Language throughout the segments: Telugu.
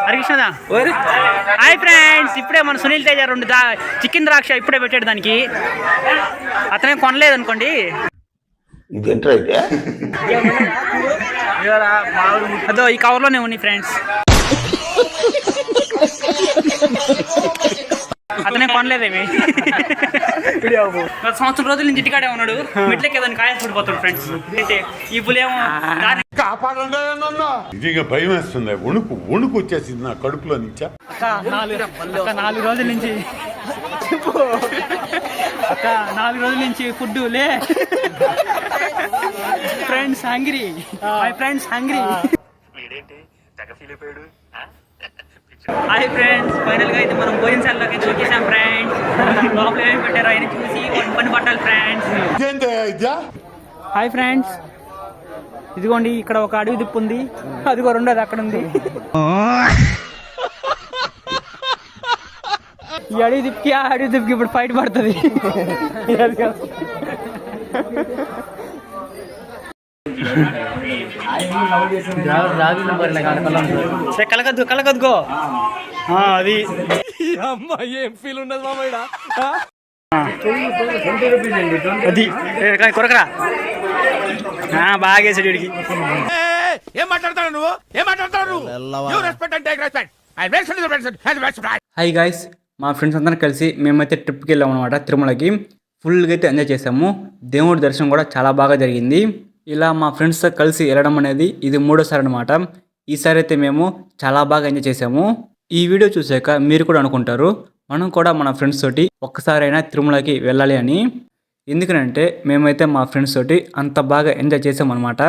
హరికృష్ణదా హాయ్ ఫ్రెండ్స్, ఇప్పుడే మన సునీల్ తేజ 2 చికెన్ ద్రాక్ష ఇప్పుడే పెట్టాడు దానికి. అతనే కొనలేదు అనుకోండి. అదో ఈ కవర్లోనే ఉన్నాయి ఫ్రెండ్స్. అతనే కొనలేదేమి. సంవత్సరం రోజుల నుంచి ఇంటికాడే ఉన్నాడు. మెట్లకి ఏదైనా కాయ పడిపోతాడు ఫ్రెండ్స్. అయితే ఈ పులేమో నిజంగా భయం వేస్తుంది. వణుకు వచ్చేసింది నా కడుపులో నుంచా. 4 రోజుల నుంచి 4 రోజుల నుంచి ఫుడ్ లే friends hungry. My friends hungry. Hi friends, final గా అయితే మనం భోజనశాలలోకి వచ్చేసాం ఫ్రెండ్స్. లోపల ఏమి పెట్టారో ఆయన చూసి పని పట్టాలి ఫ్రెండ్స్. హాయ్ ఫ్రెండ్స్, ఇదిగోండి ఇక్కడ ఒక అడవి దిప్పు ఉంది. అదిగో రెండోది అక్కడ ఉంది. ఈ అడవి దిప్పుకి ఆ అడవి దిప్పుకి ఇప్పుడు ఫైట్ పడుతుంది. కలగద్దు కలగద్దుకో అది ఏం ఫీల్ ఉండదు మామయ్య. అది కొరకరా బాగేసాడు వీడికి. ఏం మాట్లాడతాడు నువ్వు? ఏం మాట్లాడతాడు? హై గైస్, మా ఫ్రెండ్స్ అందరం కలిసి మేమైతే ట్రిప్కి వెళ్ళాం అనమాట. తిరుమలకి ఫుల్గా అయితే ఎంజాయ్ చేసాము. దేవుడి దర్శనం కూడా చాలా బాగా జరిగింది. ఇలా మా ఫ్రెండ్స్తో కలిసి వెళ్ళడం అనేది ఇది 3వ సారి అనమాట. ఈసారి అయితే మేము చాలా బాగా ఎంజాయ్ చేసాము. ఈ వీడియో చూసాక మీరు కూడా అనుకుంటారు మనం కూడా మన ఫ్రెండ్స్ తోటి ఒక్కసారైనా తిరుమలకి వెళ్ళాలి అని. ఎందుకంటే మేమైతే మా ఫ్రెండ్స్ తోటి అంత బాగా ఎంజాయ్ చేసామన్నమాట.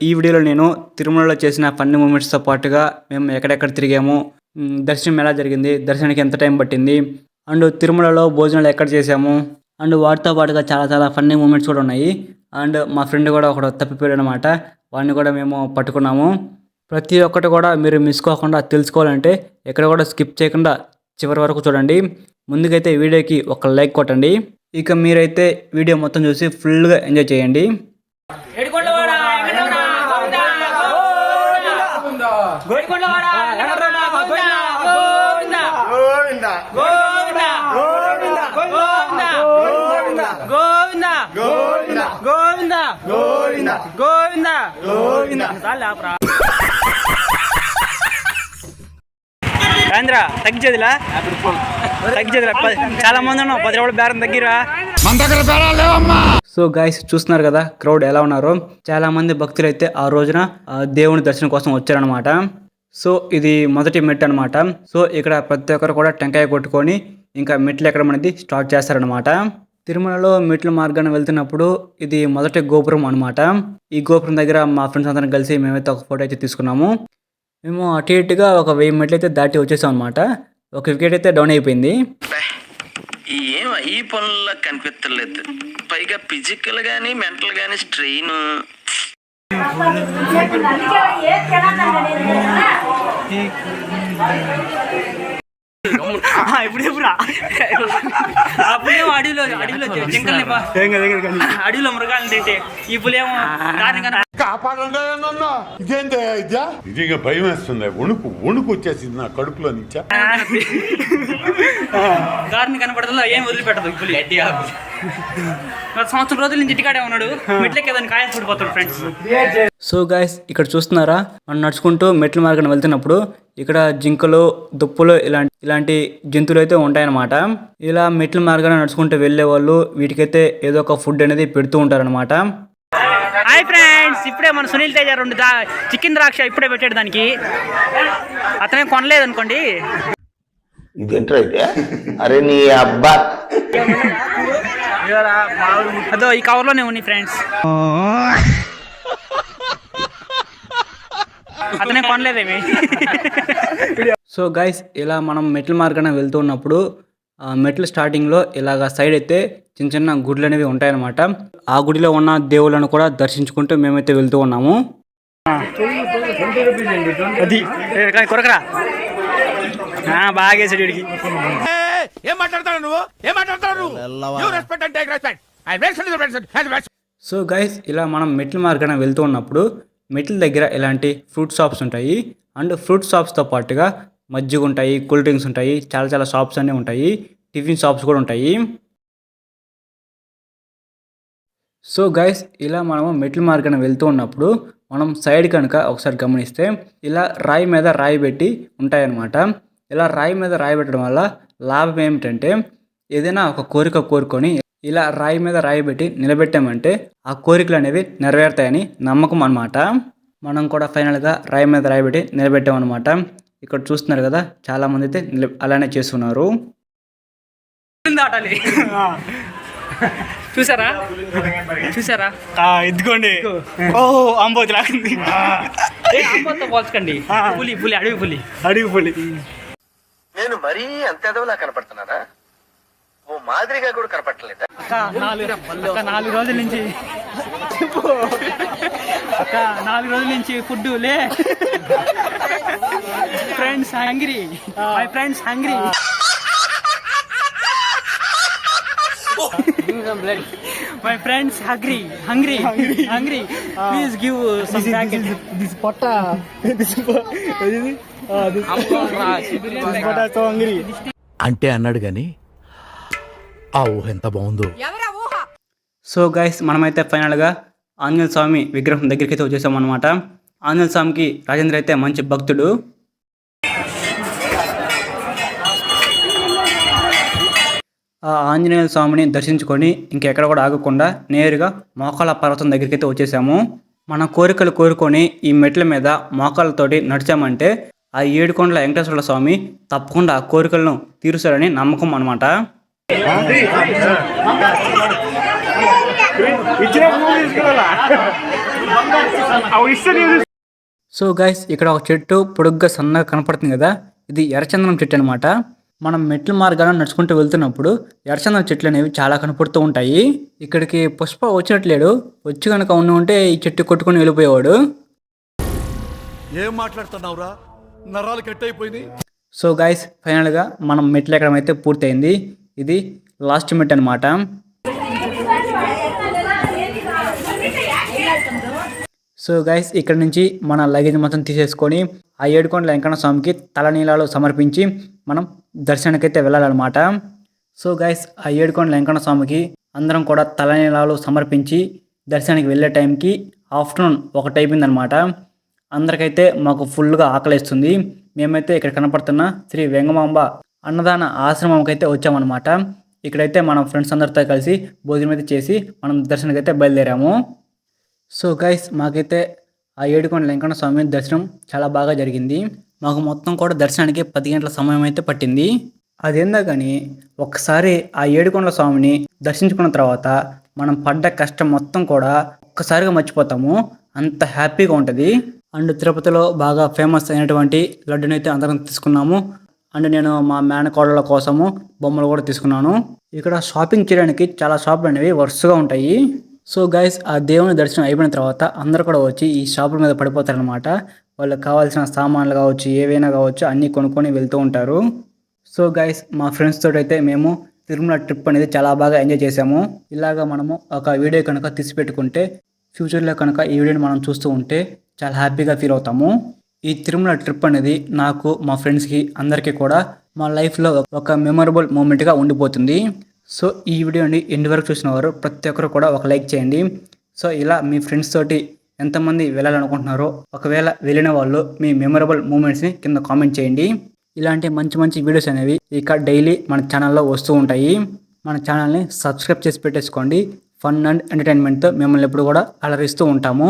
ఈ వీడియోలో నేను తిరుమలలో చేసిన ఫన్నీ మూమెంట్స్తో పాటుగా మేము ఎక్కడెక్కడ తిరిగాము, దర్శనం ఎలా జరిగింది, దర్శనానికి ఎంత టైం పట్టింది, అండ్ తిరుమలలో భోజనాలు ఎక్కడ చేసాము, అండ్ వాటితో పాటుగా చాలా ఫన్నీ మూమెంట్స్ కూడా ఉన్నాయి. అండ్ మా ఫ్రెండ్ కూడా ఒకడు తప్పిపోయాడు అనమాట. వాడిని కూడా మేము పట్టుకున్నాము. ప్రతి ఒక్కటి కూడా మీరు మిస్ కాకుండా తెలుసుకోవాలంటే ఎక్కడ కూడా స్కిప్ చేయకుండా చివరి వరకు చూడండి. ముందుకైతే వీడియోకి ఒక లైక్ కొట్టండి. ఇక మీరైతే వీడియో మొత్తం చూసి ఫుల్గా ఎంజాయ్ చేయండి. తగ్గిచేదిలా చాలా మంది ఉన్నాం. 10 రూపాయల బేరం తగ్గిరా. సో గైస్ చూస్తున్నారు కదా క్రౌడ్ ఎలా ఉన్నారో. చాలా మంది భక్తులు అయితే ఆ రోజున దేవుని దర్శనం కోసం వచ్చారనమాట. సో ఇది మొదటి మెట్టు అనమాట. సో ఇక్కడ ప్రతి ఒక్కరు కూడా టెంకాయ కొట్టుకొని ఇంకా మెట్లు ఎక్కడం అనేది స్టార్ట్ చేస్తారనమాట. తిరుమలలో మెట్ల మార్గాన వెళ్తున్నప్పుడు ఇది మొదటి గోపురం అనమాట. ఈ గోపురం దగ్గర మా ఫ్రెండ్స్ అందరం కలిసి మేమైతే ఒక ఫోటో అయితే తీసుకున్నాము. మేము అటు ఇటుగా ఒక 1000 మెట్లు అయితే దాటి వచ్చేసాం అనమాట. ఒక వికెట్ అయితే డౌన్ అయిపోయింది. ఈ పనుల్లో కనిపించలేదు. పైగా ఫిజికల్ గానీ మెంటల్ గానీ స్ట్రెయిన్. అప్పుడేమో అడవిలో మృగాలు తింటే ఈ పులేమో నిజంగా భయం వేస్తుంది. వణుకు వచ్చేసింది నా కడుపులో నుంచా. దారిని కనపడదు, ఏం వదిలిపెట్టదు. పులి సంవత్సరం రోజుల నుంచి ఇంటికాడే ఉన్నాడు. మెట్లకి ఏదైనా కాయ పడిపోతాడు ఫ్రెండ్స్. సో గైస్ ఇక్కడ చూస్తున్నారా, మనం నడుచుకుంటూ మెట్ల మార్గాన వెళ్తున్నప్పుడు ఇక్కడ జింకలు, దుప్పులు ఇలాంటి జంతువులు అయితే ఉంటాయన్నమాట. ఇలా మెట్ల మార్గాన నడుచుకుంటూ వెళ్ళే వాళ్ళు వీటికైతే ఏదో ఒక ఫుడ్ అనేది పెడుతూ ఉంటారనమాట. హాయ్ ఫ్రెండ్స్, ఇప్పుడే మన సునీల్ తేజ 2 చికెన్ ద్రాక్ష ఇప్పుడే పెట్టాడు దానికి. అతనే కొనలేదు అనుకోండి. అరే నీ అబ్బా, అదో ఈ కవర్లోనే ఉన్నాయి ఫ్రెండ్స్. అతనే కొనలేదేమి. సో గైస్ ఇలా మనం మెట్ల మార్గాన వెళ్తూ ఉన్నప్పుడు మెట్ల స్టార్టింగ్లో ఇలాగ సైడ్ అయితే చిన్న గుడులు అనేవి ఉంటాయన్నమాట. ఆ గుడిలో ఉన్న దేవుళ్ళను కూడా దర్శించుకుంటూ మేమైతే వెళ్తూ ఉన్నాము. అది కొరకరా బాగేసాడు వీడికి. ఏం మాట్లాడతాడు నువ్వు? ఏం మాట్లాడతాడు? సో గైస్ ఇలా మనం మెట్ల మార్గాన వెళ్తూ ఉన్నప్పుడు మెట్ల దగ్గర ఇలాంటి ఫ్రూట్ షాప్స్ ఉంటాయి. అండ్ ఫ్రూట్ షాప్స్తో పాటుగా మజ్జిగ ఉంటాయి, కూల్ డ్రింక్స్ ఉంటాయి, చాలా చాలా షాప్స్ అన్నీ ఉంటాయి. టిఫిన్ షాప్స్ కూడా ఉంటాయి. సో గైస్, ఇలా మనము మెట్ల మార్గాన వెళ్తూ ఉన్నప్పుడు మనం సైడ్ కనుక ఒకసారి గమనిస్తే ఇలా రాయి మీద రాయి పెట్టి ఉంటాయన్నమాట. ఇలా రాయి మీద రాయి పెట్టడం వల్ల లాభం ఏమిటంటే, ఏదైనా ఒక కోరిక కోరుకొని ఇలా రాయి మీద రాయి పెట్టి నిలబెట్టామంటే ఆ కోరికలు అనేవి నెరవేరుతాయని నమ్మకం అన్నమాట. మనం కూడా ఫైనల్గా రాయి మీద రాయి పెట్టి నిలబెట్టామన్నమాట. ఇక్కడ చూస్తున్నారు కదా, చాలామంది అయితే అలానే చేస్తున్నారు. దాటాలి. చూసారా చూసారా ఎత్తుకోండి. ఓ అంబోతి లాగింది. అంబోతో పోల్చకండి. పులి పులి అడవి పులి అడిగి పులి. నేను మరీ అంత ఎదవలా కనపడుతున్నారా? ఓ మాదిరిగా కూడా కనపడలేదా? 4 రోజుల నుంచి అక్క 4 రోజుల నుంచి ఫుడ్ లే. Friends hungry, my friends hungry. My friends hungry. Please give some packet. This potta. This potta so hungry. అంటే అన్నాడు గాని ఆ ఊహ ఎంత బాగుందో. సో గైస్, మనమైతే ఫైనల్గా ఆంజనేయ స్వామి విగ్రహం దగ్గరికి అయితే వచ్చేసాం అనమాట. ఆంజనేయ స్వామికి రాజేంద్ర అయితే మంచి భక్తుడు. ఆ ఆంజనేయ స్వామిని దర్శించుకొని ఇంకెక్కడ కూడా ఆగకుండా నేరుగా మోకాళ్ళ పర్వతం దగ్గరికి అయితే వచ్చేసాము. మన కోరికలు కోరుకొని ఈ మెట్ల మీద మోకాళ్ళతోటి నడిచామంటే ఆ 7 కొండల వెంకటేశ్వర స్వామి తప్పకుండా ఆ కోరికలను తీరుస్తాడని నమ్మకం అనమాట. సో గైస్, ఇక్కడ ఒక చెట్టు పొడుగ్గా సన్నగా కనపడుతుంది కదా, ఇది ఎర్రచందనం చెట్టు అనమాట. మనం మెట్ల మార్గాన నడుచుకుంటూ వెళ్తున్నప్పుడు ఎర్రచందనం చెట్లు అనేవి చాలా కనపడుతూ ఉంటాయి. ఇక్కడికి పుష్ప వచ్చినట్లేడు, వచ్చి కనుక ఉంటే ఈ చెట్టు కొట్టుకుని వెళ్ళిపోయేవాడు. ఏం మాట్లాడుతున్నావురా? నరాలు కట్ అయిపోయింది. సో గైస్, ఫైనల్గా మనం మెట్లు ఎక్కడం అయితే పూర్తయింది. ఇది లాస్ట్ మెట్ అనమాట. సో గైస్, ఇక్కడ నుంచి మన లగేజ్ మొత్తం తీసేసుకొని ఆ 7 కొండల వెంకన్న స్వామికి తలనీలాలు సమర్పించి మనం దర్శనానికి అయితే వెళ్ళాలన్నమాట. సో గైస్, ఆ 7 కొండల వెంకన్న స్వామికి అందరం కూడా తలనీలాలు సమర్పించి దర్శనానికి వెళ్ళే టైంకి ఆఫ్టర్నూన్ 1 అయిపోయిందనమాట. అందరికైతే మాకు ఫుల్గా ఆకలిస్తుంది. మేమైతే ఇక్కడ కనపడుతున్న శ్రీ వెంగమాంబ అన్నదాన ఆశ్రమంకి అయితే వచ్చామన్నమాట. ఇక్కడైతే మనం ఫ్రెండ్స్ అందరితో కలిసి భోజనం అయితే చేసి మనం దర్శనానికి అయితే బయలుదేరాము. సో గైస్, మాకైతే ఆ 7 కొండల వెంకన్న స్వామి దర్శనం చాలా బాగా జరిగింది. మాకు మొత్తం కూడా దర్శనానికి 10 గంటల సమయం అయితే పట్టింది. అదేందా కానీ ఒక్కసారి ఆ 7 కొండల స్వామిని దర్శించుకున్న తర్వాత మనం పడ్డ కష్టం మొత్తం కూడా ఒక్కసారిగా మర్చిపోతాము. అంత హ్యాపీగా ఉంటుంది. అండ్ తిరుపతిలో బాగా ఫేమస్ అయినటువంటి లడ్డుని అయితే అందరం తీసుకున్నాము. అండ్ నేను మా మేనకోడళ్ళ కోసము బొమ్మలు కూడా తీసుకున్నాను. ఇక్కడ షాపింగ్ చేయడానికి చాలా షాపులు అనేవి వరుసగా ఉంటాయి. సో గైస్, ఆ దేవుని దర్శనం అయిపోయిన తర్వాత అందరూ కూడా వచ్చి ఈ షాపుల మీద పడిపోతారనమాట. వాళ్ళకి కావాల్సిన సామాన్లు కావచ్చు, ఏవైనా కావచ్చు, అన్నీ కొనుక్కొని వెళ్తూ ఉంటారు. సో గైస్, మా ఫ్రెండ్స్ తోటి అయితే మేము తిరుమల ట్రిప్ అనేది చాలా బాగా ఎంజాయ్ చేసాము. ఇలాగా మనము ఒక వీడియో కనుక తీసి పెట్టుకుంటే ఫ్యూచర్లో కనుక ఈ వీడియోని మనం చూస్తూ ఉంటే చాలా హ్యాపీగా ఫీల్ అవుతాము. ఈ తిరుమల ట్రిప్ అనేది నాకు, మా ఫ్రెండ్స్కి అందరికీ కూడా మా లైఫ్లో ఒక మెమొరబుల్ మూమెంట్గా ఉండిపోతుంది. సో ఈ వీడియోని ఎండ్ వరకు చూసిన వారు ప్రతి ఒక్కరు కూడా ఒక లైక్ చేయండి. సో ఇలా మీ ఫ్రెండ్స్ తోటి ఎంతమంది వెళ్ళాలనుకుంటున్నారో, ఒకవేళ వెళ్ళిన వాళ్ళు మీ మెమొరబుల్ మూమెంట్స్ని కింద కామెంట్ చేయండి. ఇలాంటి మంచి మంచి వీడియోస్ అనేవి ఇక డైలీ మన ఛానల్లో వస్తూ ఉంటాయి. మన ఛానల్ని సబ్స్క్రైబ్ చేసి పెట్టేసుకోండి. ఫన్ అండ్ ఎంటర్టైన్మెంట్తో మిమ్మల్ని ఎప్పుడు కూడా అలరిస్తూ ఉంటాము.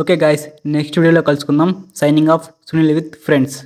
ఓకే గైస్, నెక్స్ట్ వీడియోలో కలుసుకుందాం. Signing off, Sunil with friends.